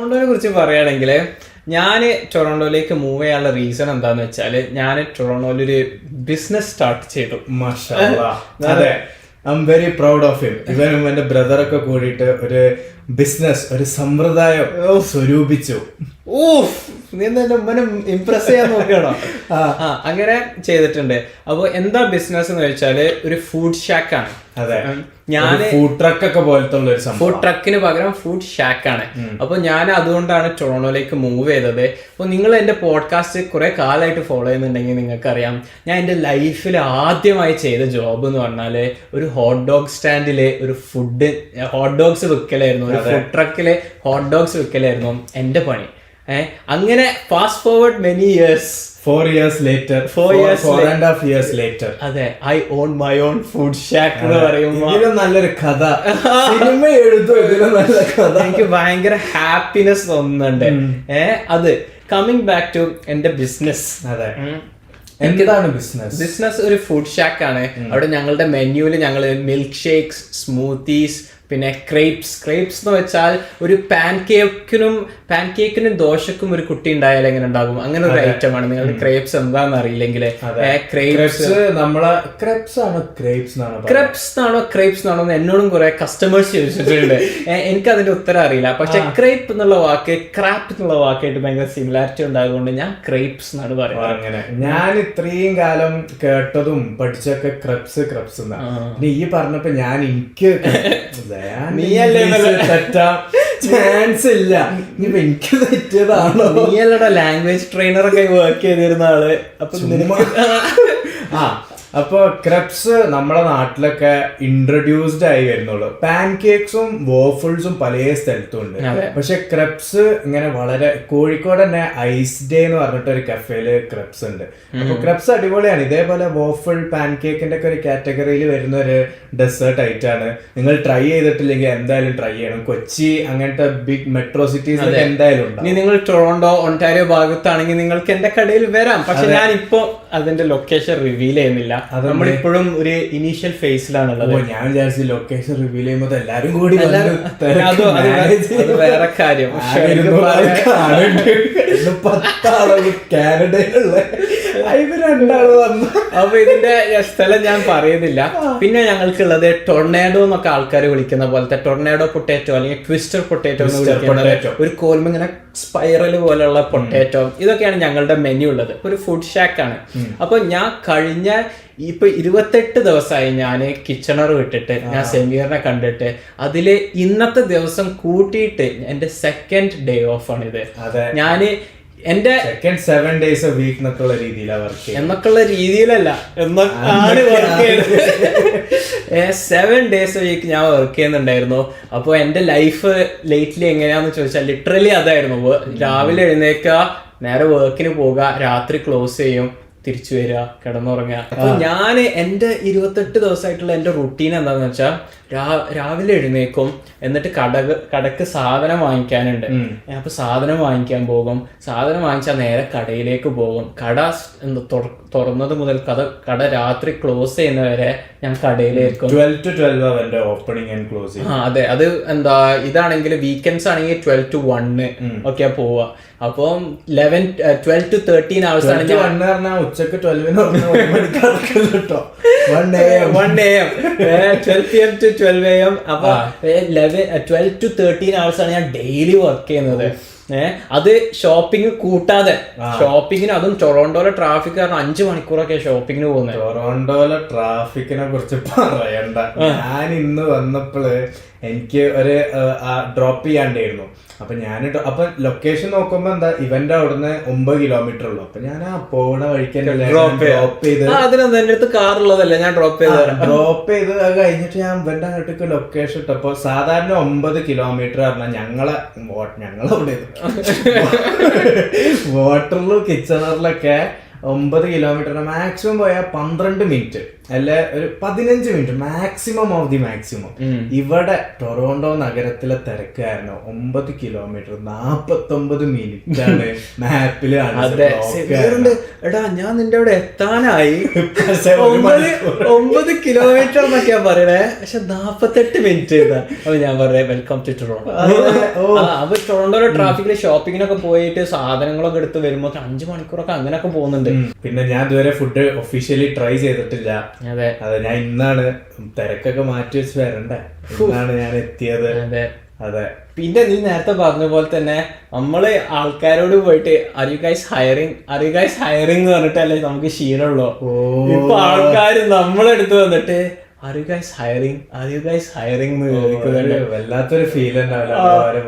ടൊറോണ്ടോനെ കുറിച്ച് പറയുകയാണെങ്കിൽ ഞാൻ ടൊറോണ്ടോയിലേക്ക് മൂവ് ചെയ്യാനുള്ള റീസൺ എന്താന്ന് വെച്ചാൽ ഞാൻ ടൊറോണ്ടോയിലൊരു ബിസിനസ് സ്റ്റാർട്ട് ചെയ്തു. അതെ, I am very proud of him. ഇവനും എന്റെ ബ്രദറൊക്കെ കൂടിയിട്ട് ഒരു ബിസിനസ്, ഒരു സമ്പ്രദായം സ്വരൂപിച്ചു. നീ എന്താ ഉമ്മനെ ഇംപ്രസ് ചെയ്യാൻ നോക്കുകയാണോ? അങ്ങനെ ചെയ്തിട്ടുണ്ട്. അപ്പൊ എന്താ ബിസിനസ് എന്ന് വെച്ചാല് ഒരു ഫുഡ് ഷാക്കാണ്. അതെ, ഞാൻ ഫുഡ് ട്രക്ക് ഒക്കെ പോലത്തെ ഫുഡ് ട്രക്കിന് പകരം ഫുഡ് ഷാക്കാണ്. അപ്പൊ ഞാൻ അതുകൊണ്ടാണ് ടൊറോണ്ടോയിലേക്ക് മൂവ് ചെയ്തത്. അപ്പൊ നിങ്ങൾ എന്റെ പോഡ്കാസ്റ്റ് കുറെ കാലമായിട്ട് ഫോളോ ചെയ്യുന്നുണ്ടെങ്കിൽ നിങ്ങൾക്കറിയാം, ഞാൻ എന്റെ ലൈഫിൽ ആദ്യമായി ചെയ്ത ജോബ് എന്ന് പറഞ്ഞാല് ഒരു ഹോട്ട് ഡോഗ് സ്റ്റാൻഡില് ഒരു ഹോട്ട് ഡോഗ്സ് വിൽക്കലായിരുന്നു. ഒരു ഫുഡ് ട്രക്കില് ഹോട്ട് ഡോഗ്സ് വിൽക്കലായിരുന്നു എന്റെ പണി. അങ്ങനെ fast forward many years, 4 years later, 4.5 years later, അതെ, I own my own food shack എന്ന് പറയുമ്പോൾ ഇതിലും നല്ലൊരു കഥ സിനിമ എഴുതും. ഇതിലും നല്ല കഥ. എനിക്ക് ഭയങ്കര ഹാപ്പിനെസ് തോന്നുന്നുണ്ട്. അത് കമ്മിങ് ബാക്ക് ടു എന്റെ ബിസിനസ്. അതെ, എന്താണ് ബിസിനസ്? ഒരു ഫുഡ് ഷാക്ക് ആണ്. അവിടെ ഞങ്ങളുടെ മെനുവിൽ ഞങ്ങള് മിൽക്ക് ഷേക്സ്, സ്മൂത്തീസ്, പിന്നെ ക്രേപ്സ് എന്ന് വെച്ചാൽ ഒരു പാൻകേക്കിനും ദോശക്കും ഒരു കുട്ടി ഉണ്ടായാൽ എങ്ങനെ ഉണ്ടാകും, അങ്ങനെ ഒരു ഐറ്റം ആണ്. നിങ്ങൾക്ക് ക്രേപ്സ് എന്താന്ന് അറിയില്ലെങ്കിൽ ക്രേപ്സ് ആണോ എന്ന് എന്നോടും കുറെ കസ്റ്റമേഴ്സ് ചോദിച്ചിട്ടുണ്ട്. എനിക്ക് അതിന്റെ ഉത്തരം അറിയില്ല. പക്ഷെ ക്രേപ്പ് എന്നുള്ള വാക്ക് ക്രാപ്പ് എന്നുള്ള വാക്കായിട്ട് ഭയങ്കര സിമിലാരിറ്റി ഉണ്ടായതുകൊണ്ട് ഞാൻ ക്രേപ്സ് എന്നാണ് പറയുന്നത്. അങ്ങനെ ഞാൻ ഇത്രയും കാലം കേട്ടതും പഠിച്ചൊക്കെ ക്രപ്സ് എന്നാണ്. ഈ പറഞ്ഞപ്പോ എനിക്ക് ചാൻസ് ഇല്ല, എനിക്ക് തെറ്റിയതാണോ? നീയല്ലടാ ലാംഗ്വേജ് ട്രെയിനർ ഒക്കെ വർക്ക് ചെയ്തിരുന്ന ആള്. അപ്പൊ ക്രപ്സ് നമ്മളെ നാട്ടിലൊക്കെ ഇൻട്രൊഡ്യൂസ്ഡ് ആയി വരുന്നുള്ളൂ. പാൻകേക്സും വോഫിൾസും പല സ്ഥലത്തും ഉണ്ട്. പക്ഷെ ക്രപ്സ് ഇങ്ങനെ വളരെ കോഴിക്കോട് തന്നെ ഐസ് ഡേ എന്ന് പറഞ്ഞിട്ട് ഒരു കഫേയില് ക്രപ്സ് ഉണ്ട്. അപ്പൊ ക്രപ്സ് അടിപൊളിയാണ്. ഇതേപോലെ വോഫിൾ പാൻകേക്കിന്റെ ഒക്കെ ഒരു കാറ്റഗറിയിൽ വരുന്ന ഒരു ഡെസേർട്ട് ഐറ്റാണ്. നിങ്ങൾ ട്രൈ ചെയ്തിട്ടില്ലെങ്കിൽ എന്തായാലും ട്രൈ ചെയ്യണം. കൊച്ചി അങ്ങനത്തെ ബിഗ് മെട്രോ സിറ്റീസിലൊക്കെ എന്തായാലും ഉണ്ട്. ഇനി നിങ്ങൾ ടൊറോണ്ടോ, ഒണ്ടാരിയോ ഭാഗത്താണെങ്കിൽ നിങ്ങൾക്ക് എന്റെ കടയിൽ വരാം. പക്ഷെ ഞാൻ ഇപ്പോ അതിന്റെ ലൊക്കേഷൻ റിവീൽ ചെയ്യുന്നില്ല. നമ്മളിപ്പോഴും ഒരു ഇനീഷ്യൽ ഫേസിലാണുള്ളത്. ഞാൻ വിചാരിച്ചു ലൊക്കേഷൻ റിവീൽ ചെയ്യുമ്പോൾ എല്ലാരും കൂടി വേറെ കാര്യം. 10 കാനഡയിലുള്ള രണ്ടാള് വന്നു. അപ്പൊ ഇതിന്റെ സ്ഥലം ഞാൻ പറയുന്നില്ല. പിന്നെ ഞങ്ങൾക്കുള്ളത് ടൊർണേഡോ എന്നൊക്കെ ആൾക്കാർ വിളിക്കുന്ന പോലത്തെ ടൊർണേഡോ പൊട്ടാറ്റോ അല്ലെങ്കിൽ ട്വിസ്റ്റർ പൊട്ടാറ്റോ എന്ന് വിളിക്കുന്നത്, ഒരു കോൽമ ഇങ്ങനെ സ്പൈറൽ പോലെയുള്ള പൊട്ടാറ്റോ. ഇതൊക്കെയാണ് ഞങ്ങളുടെ മെനു ഉള്ളത്. ഒരു ഫുഡ് ഷാക്ക് ആണ്. അപ്പൊ ഞാൻ കഴിഞ്ഞ 28 ദിവസമായി ഞാൻ കിച്ചണർ വിട്ടിട്ട്, ഞാൻ സെമീറിനെ കണ്ടിട്ട്, അതില് ഇന്നത്തെ ദിവസം കൂട്ടിയിട്ട് എന്റെ 2nd ഡേ ഓഫ് ആണ് ഇത്. ഞാന് എന്റെ 7 days a week എന്നൊക്കെയുള്ള രീതിയിലല്ല, എന്നൊക്കെയാണ് വർക്ക് ചെയ്തത്. 7 days a week ഞാൻ വർക്ക് ചെയ്യുന്നുണ്ടായിരുന്നു. അപ്പോൾ എന്റെ ലൈഫ് ലേറ്റ്ലി എങ്ങനെയാന്ന് ചോദിച്ചാൽ ലിറ്ററലി അതായിരുന്നു. രാവിലെ എഴുന്നേക്കുക, നേരെ വർക്കിന് പോകുക, രാത്രി ക്ലോസ് ചെയ്യും, തിരിച്ചു വരിക, കിടന്നുറങ്ങുക. അപ്പൊ ഞാൻ എന്റെ 28 ദിവസമായിട്ടുള്ള എന്റെ റുട്ടീൻ എന്താന്ന് വെച്ചാൽ രാവിലെ എഴുന്നേക്കും, എന്നിട്ട് കടക്ക് സാധനം വാങ്ങിക്കാനുണ്ട്. അപ്പൊ സാധനം വാങ്ങിക്കാൻ പോകും. സാധനം വാങ്ങിച്ചാൽ നേരെ കടയിലേക്ക് പോകും. കട തുറന്നത് മുതൽ കട രാത്രി ക്ലോസ് ചെയ്യുന്നവരെ ഞാൻ കടയിലേക്കും. 12 to 12 ഓപ്പണിംഗ് ആൻഡ് ക്ലോസിംഗ്. അതെ, അത് എന്താ, ഇതാണെങ്കിൽ വീക്കെൻഡ്സ് ആണെങ്കിൽ 12 to 1 ഒക്കെ പോവുക. അപ്പം 12 to 13 hours ആണ്. ഉച്ചക്ക് 12 PM to 12 AM. അപ്പൊ 12 to 13 hours ആണ് ഞാൻ ഡെയിലി വർക്ക് ചെയ്യുന്നത്. അത് ഷോപ്പിംഗ് കൂട്ടാതെ. ഷോപ്പിങ്ങിന്, അതും ടൊറോണ്ടോയിലെ ട്രാഫിക് കാരണം 5 മണിക്കൂറൊക്കെ ഷോപ്പിങ്ങിന് പോകുന്നത്. ടൊറോണ്ടോയിലെ ട്രാഫിക്കിനെ കുറിച്ച് പറയണ്ട. ഞാൻ ഇന്ന് വന്നപ്പോള് എനിക്ക് ഒരു ഡ്രോപ്പ് ചെയ്യാണ്ടായിരുന്നു. അപ്പൊ ലൊക്കേഷൻ നോക്കുമ്പോ എന്താ, ഇവന്റെ അവിടുന്ന് 9 kilometer ഉള്ളു. അപ്പൊ ഞാൻ പോണ വഴിക്ക് ഡ്രോപ്പ് ചെയ്ത്, അതിനെന്താ എന്റെ അടുത്ത് കാറുള്ളതല്ലേ, ഞാൻ ഡ്രോപ്പ് ചെയ്ത് അത് കഴിഞ്ഞിട്ട് ഞാൻ ഇവന്റെ അങ്ങോട്ടേക്ക് ലൊക്കേഷൻ ഇട്ടപ്പോ സാധാരണ 9 kilometer പറഞ്ഞാൽ ഞങ്ങളവിടെ വാട്ടറിലും കിച്ചണറിലൊക്കെ 9 kilometer മാക്സിമം പോയാൽ 12 minute. അല്ലെ ഒരു 15 minute maximum of the maximum. ഇവിടെ ടൊറോണ്ടോ നഗരത്തിലെ തിരക്ക് കാരണം 9 കിലോമീറ്റർ 49 മിനിറ്റ് ആണ് മാപ്പിൽ. എടാ ഞാൻ നിന്റെ അവിടെ എത്താനായി 9 കിലോമീറ്റർ എന്നൊക്കെയാ പറയണേ, പക്ഷെ 48 മിനിറ്റ്. അപ്പൊ ഞാൻ പറയാം വെൽക്കം ടു ടൊറോണ്ടോ. അപ്പൊ ടൊറോണ്ടോയിലെ ട്രാഫിക്കില് ഷോപ്പിങ്ങിനൊക്കെ പോയിട്ട് സാധനങ്ങളൊക്കെ എടുത്ത് വരുമ്പോ 5 മണിക്കൂറൊക്കെ അങ്ങനെയൊക്കെ പോകുന്നുണ്ട്. പിന്നെ ഞാൻ ഇതുവരെ ഫുഡ് ഒഫീഷ്യലി ട്രൈ ചെയ്തിട്ടില്ല. അതെ, ഞാൻ ഇന്നാണ് തിരക്കൊക്കെ മാറ്റി വെച്ച് വരണ്ടേ, ഇന്നാണ് ഞാൻ എത്തിയത്. അതെ. പിന്നെ നീ നേരത്തെ പറഞ്ഞ പോലെ തന്നെ നമ്മള് ആൾക്കാരോട് പോയിട്ട് ആർ യു ഗൈസ് ഹയറിംഗ് എന്ന് പറഞ്ഞിട്ടല്ലേ നമുക്ക് ശീലമുള്ളൂ. ഇപ്പൊ ആൾക്കാര് നമ്മളെടുത്ത് വന്നിട്ട് ആർ യു ഗൈസ് ഹയറിംഗ് വല്ലാത്തൊരു ഫീൽ ഉണ്ടാവില്ല.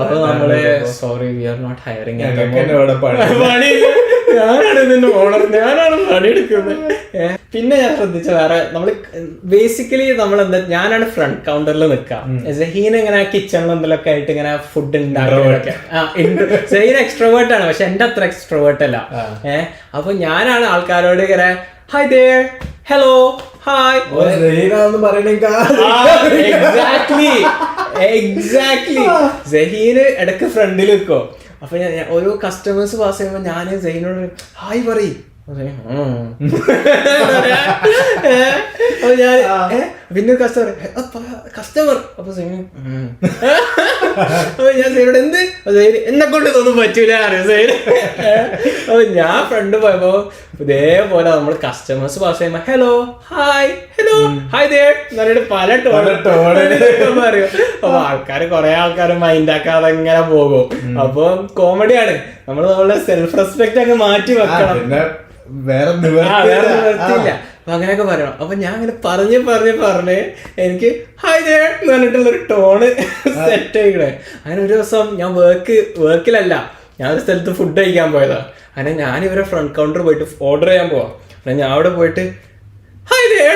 അപ്പൊ നമ്മള് sorry we are not hiring, ഞാനാണ് പണിയെടുക്കുന്നത്. പിന്നെ ഞാൻ ശ്രദ്ധിച്ച വേറെ നമ്മള് ബേസിക്കലി നമ്മളെന്താ, ഞാനാണ് ഫ്രണ്ട് കൗണ്ടറിൽ നിൽക്കാം. സഹീൻ ഇങ്ങനെ കിച്ചണിൽ എന്തെങ്കിലുമൊക്കെ ആയിട്ട് ഇങ്ങനെ ഫുഡ് ഉണ്ടാക്കുന്നതൊക്കെ. സഹീൻ എക്സ്ട്രോവേർട്ട് ആണ്, പക്ഷെ എന്റെ അത്ര എക്സ്ട്രോവേർട്ട് അല്ല. അപ്പൊ ഞാനാണ് ആൾക്കാരോട് ഇങ്ങനെ hi there, hello, hi. Exactly Saheen ഇടക്ക് ഫ്രണ്ടിൽ നിൽക്കോ. അപ്പൊ ഞാൻ ഓരോ കസ്റ്റമേഴ്സ് പാസ് ചെയ്യുമ്പോ ഞാൻ സഹീനോട് ഹായ് പറയും. പിന്നെ കസ്റ്റമർ അപ്പൊ ഞാൻ സൈനോട് എന്ത് എന്നെ കൊണ്ട് ഇതൊന്നും പറ്റൂല അറിയാം സൈന്. അപ്പൊ ഞാൻ ഫ്രണ്ട് പോയപ്പോ ഇതേപോലെ നമ്മൾ കസ്റ്റമേഴ്സ് പാസ് ചെയ്യുമ്പോ ഹലോ ഹായ് ദേർ എന്നിട്ട് പല ടോൺ പറയും. അപ്പൊ ആൾക്കാര് കുറെ ആൾക്കാര് മൈൻഡ് ആക്കാതെ ഇങ്ങനെ പോകും. അപ്പൊ കോമഡിയാണ്. നമ്മളുടെ സെൽഫ് റെസ്പെക്ട് ഒക്കെ മാറ്റി വെക്കണം, വേറെ നിവർത്തിയില്ല. അപ്പൊ അങ്ങനെയൊക്കെ പറയണം. അപ്പൊ ഞാൻ അങ്ങനെ പറഞ്ഞ് എനിക്ക് ഹായ് ദേർ എന്ന് പറഞ്ഞിട്ടുള്ളൊരു ടോണ് സെറ്റ് ആയിക്കണേ. അങ്ങനെ ഒരു ദിവസം ഞാൻ വർക്കിലല്ല, ഞാൻ ഒരു സ്ഥലത്ത് ഫുഡ് കഴിക്കാൻ പോയതാ. അങ്ങനെ ഞാൻ ഇവരെ ഫ്രണ്ട് കൗണ്ടർ പോയിട്ട് ഓർഡർ ചെയ്യാൻ പോവാ. ഞാൻ അവിടെ പോയിട്ട് ഹായ് ദേർ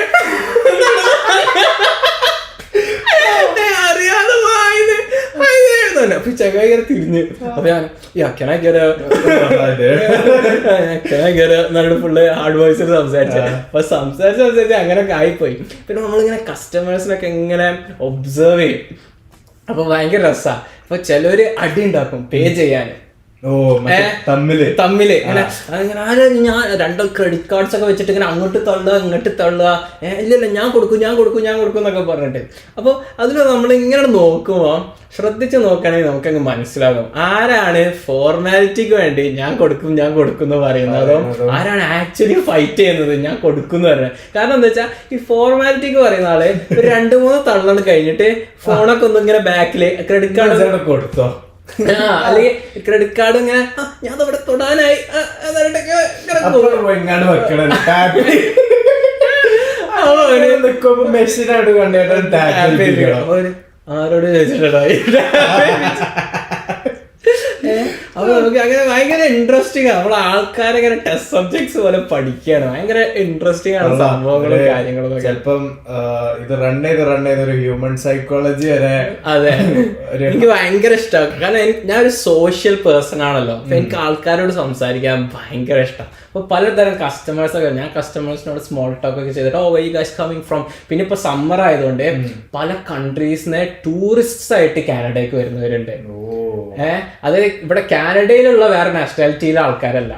അറിയാതെ അപ്പൊ ചങ്ങായി തിരിഞ്ഞ് അപ്പൊ ഞാൻ നല്ല ഫുള്ള് ഹാർഡ് വോയിസിൽ സംസാരിച്ചു. അപ്പൊ സംസാരിച്ച് അങ്ങനെയൊക്കെ ആയിപ്പോയി. പിന്നെ നമ്മളിങ്ങനെ കസ്റ്റമേഴ്സിനൊക്കെ ഇങ്ങനെ ഒബ്സർവ് ചെയ്യും. അപ്പൊ ഭയങ്കര രസാ. അപ്പൊ ചിലവര് അടി ഉണ്ടാക്കും പേ ചെയ്യാൻ തമ്മില് അങ്ങനെ ഞാൻ 2 ക്രെഡിറ്റ് കാർഡ്സ് ഒക്കെ വെച്ചിട്ട് ഇങ്ങനെ അങ്ങോട്ട് തള്ളുക ഇങ്ങോട്ട് തള്ളുക. ഇല്ല ഞാൻ കൊടുക്കും എന്നൊക്കെ പറഞ്ഞിട്ട്. അപ്പൊ അതിന് നമ്മൾ ഇങ്ങനെ നോക്കുമ്പോ ശ്രദ്ധിച്ച് നോക്കുകയാണെങ്കിൽ നമുക്കങ്ങ് മനസ്സിലാകും ആരാണ് ഫോർമാലിറ്റിക്ക് വേണ്ടി ഞാൻ കൊടുക്കും എന്ന് പറയുന്നതും ആരാണ് ആക്ച്വലി ഫൈറ്റ് ചെയ്യുന്നത് ഞാൻ കൊടുക്കും എന്ന് പറയുന്നത്. കാരണം എന്താ വെച്ചാൽ ഈ ഫോർമാലിറ്റിക്ക് പറയുന്ന ആള് 2-3 തള്ളണ് കഴിഞ്ഞിട്ട് ഫോണൊക്കെ ഒന്നും ഇങ്ങനെ ബാക്കില് ക്രെഡിറ്റ് കാർഡ് കൊടുത്തോ അല്ലെങ്കിൽ ക്രെഡിറ്റ് കാർഡ് ഇങ്ങനെ ഞാൻ അവിടെ തൊടാനായി ആരോട് ചോദിച്ചിട്ടുണ്ടായി. അപ്പൊ നമുക്ക് അങ്ങനെ ഭയങ്കര ഇൻട്രസ്റ്റിംഗ് ആണ്. നമ്മൾ ആൾക്കാരെ ഇങ്ങനെ ടെസ്റ്റ് സബ്ജക്ട്സ് പോലെ പഠിക്കുകയാണ്. ഭയങ്കര ഇൻട്രസ്റ്റിംഗ് ആണ് സംഭവങ്ങളും കാര്യങ്ങളും. ചിലപ്പം ഇത് റൺ ചെയ്ത് ഒരു ഹ്യൂമൻ സൈക്കോളജി വരെ. അതെ, എനിക്ക് ഭയങ്കര ഇഷ്ടമാണ്. കാരണം ഞാൻ ഒരു സോഷ്യൽ പേഴ്സൺ ആണല്ലോ. അപ്പൊ എനിക്ക് ആൾക്കാരോട് സംസാരിക്കാൻ ഭയങ്കര ഇഷ്ടം. അപ്പൊ പലതരം കസ്റ്റമേഴ്സൊക്കെ ഞാൻ കസ്റ്റമേഴ്സിനോട് സ്മോൾ ടോക്ക് ഒക്കെ ചെയ്തിട്ട് why you guys coming from. പിന്നെ ഇപ്പൊ സമ്മർ ആയതുകൊണ്ട് പല കൺട്രീസിനെ ടൂറിസ്റ്റ്സ് ആയിട്ട് കാനഡയ്ക്ക് വരുന്നവരുണ്ട്. അത് ഇവിടെ കാനഡയിലുള്ള വേറെ നാഷണാലിറ്റിയിലെ ആൾക്കാരല്ല,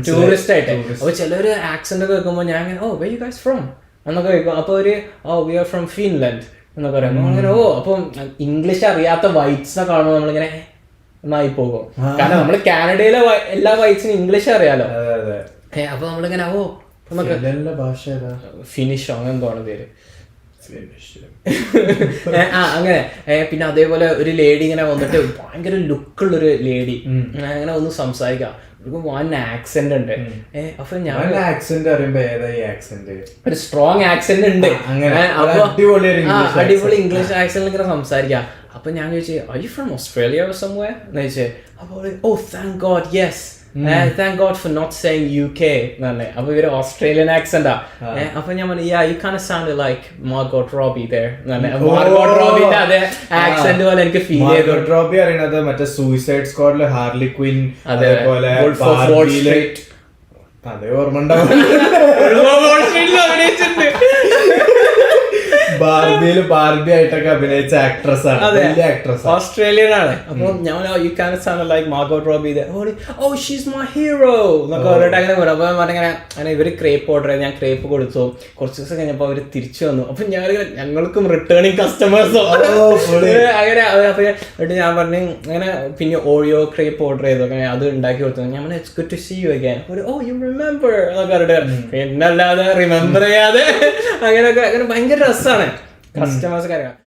ടൂറിസ്റ്റ് ആയിട്ട്. അപ്പൊ ചിലര് ആക്സെന്റ് ഒക്കെ വെക്കുമ്പോ ഞാൻ വൈ യു ഗൈസ് ഫ്രം എന്നൊക്കെ ചോദിക്കും. അപ്പൊ ഒരു വി ആർ ഫ്രം ഫിൻലാൻഡ് എന്നൊക്കെ പറയുമ്പോൾ അങ്ങനെ അപ്പം ഇംഗ്ലീഷ് അറിയാത്ത വൈറ്റ്സിനെ കാണുമ്പോൾ നമ്മളിങ്ങനെ ഒന്നായി പോകും. കാരണം നമ്മള് കാനഡയിലെ എല്ലാ വൈറ്റ്സിനും ഇംഗ്ലീഷ് അറിയാലോ. അപ്പൊ നമ്മളിങ്ങനെ ഭാഷ ഫിനിഷോ അങ്ങനെ എന്തോണ് പേര് അങ്ങനെ. പിന്നെ അതേപോലെ ഒരു ലേഡി ഇങ്ങനെ വന്നിട്ട് ഭയങ്കര ലുക്കുള്ളൊരു ലേഡി അങ്ങനെ ഒന്ന് സംസാരിക്കാം. വൺ ആക്സെന്റ് ഉണ്ട്. അപ്പൊ ഞാൻ ഒരു സ്ട്രോങ് ആക്സെന്റ് ഉണ്ട്. അടിപൊളി ഇംഗ്ലീഷ് ആക്സെന്റിൽ ഇങ്ങനെ സംസാരിക്കാം. അപ്പൊ ഞാൻ ചോദിച്ചു I you from Australia or somewhere എന്ന് ചോദിച്ചേ. അപ്പൊ thank God yes thank God for not saying UK എന്നല്ലേ. അപ്പൊ ഇവര് ഓസ്ട്രേലിയൻ ആക്സെന്റാ. അപ്പൊ ഞാൻ പറഞ്ഞു you can't sound like Margot Robbie there എന്നല്ലേ. മാർഗോട്ട് റോബിന്റെ അതേ ആക്സെന്റ് പോലെ എനിക്ക് ഫീൽ ചെയ്തു. മാർഗോട്ട് റോബി അറിയണത് മറ്റേ സൂയിസൈഡ് സ്ക്വാഡിലെ ഹാർലി ക്വിൻ, അതേപോലെ അതേ ഓർമ്മ ഉണ്ടാവും. ബാർബി ആയിട്ടൊക്കെ അഭിനയിച്ച ആക്ട്രസ് ആണ്, വലിയ ആക്ട്രസ്, ഓസ്ട്രേലിയൻ ആണ്. അപ്പൊ ഞാൻ you can sound like Margot Robbie, oh she's my hero എന്നൊക്കെ പറഞ്ഞിട്ട് അങ്ങനെ പറയും. അപ്പൊ അങ്ങനെ ഇവര് ക്രേപ്പ് ഓർഡർ ചെയ്ത് ഞാൻ ക്രേപ്പ് കൊടുത്തു. കുറച്ച് ദിവസം കഴിഞ്ഞപ്പോ അവര് തിരിച്ചു വന്നു. അപ്പൊ ഞങ്ങൾക്കും റിട്ടേണിങ് കസ്റ്റമേഴ്സോ അങ്ങനെ. എന്നിട്ട് ഞാൻ പറഞ്ഞു അങ്ങനെ പിന്നെ ഓറിയോ ക്രേപ്പ് ഓർഡർ ചെയ്തു, അങ്ങനെ അത് ഉണ്ടാക്കി കൊടുത്തു. ഞാൻ പറഞ്ഞു it's good to see you again. Oh you remember എന്നൊക്കെ പറഞ്ഞിട്ട് പിന്നല്ലാതെ റിമെമ്പർ ചെയ്യാതെ അങ്ങനെയൊക്കെ അങ്ങനെ ഭയങ്കര രസമാണ് കസ്റ്റമേഴ്സ് കാര്യങ്ങൾ.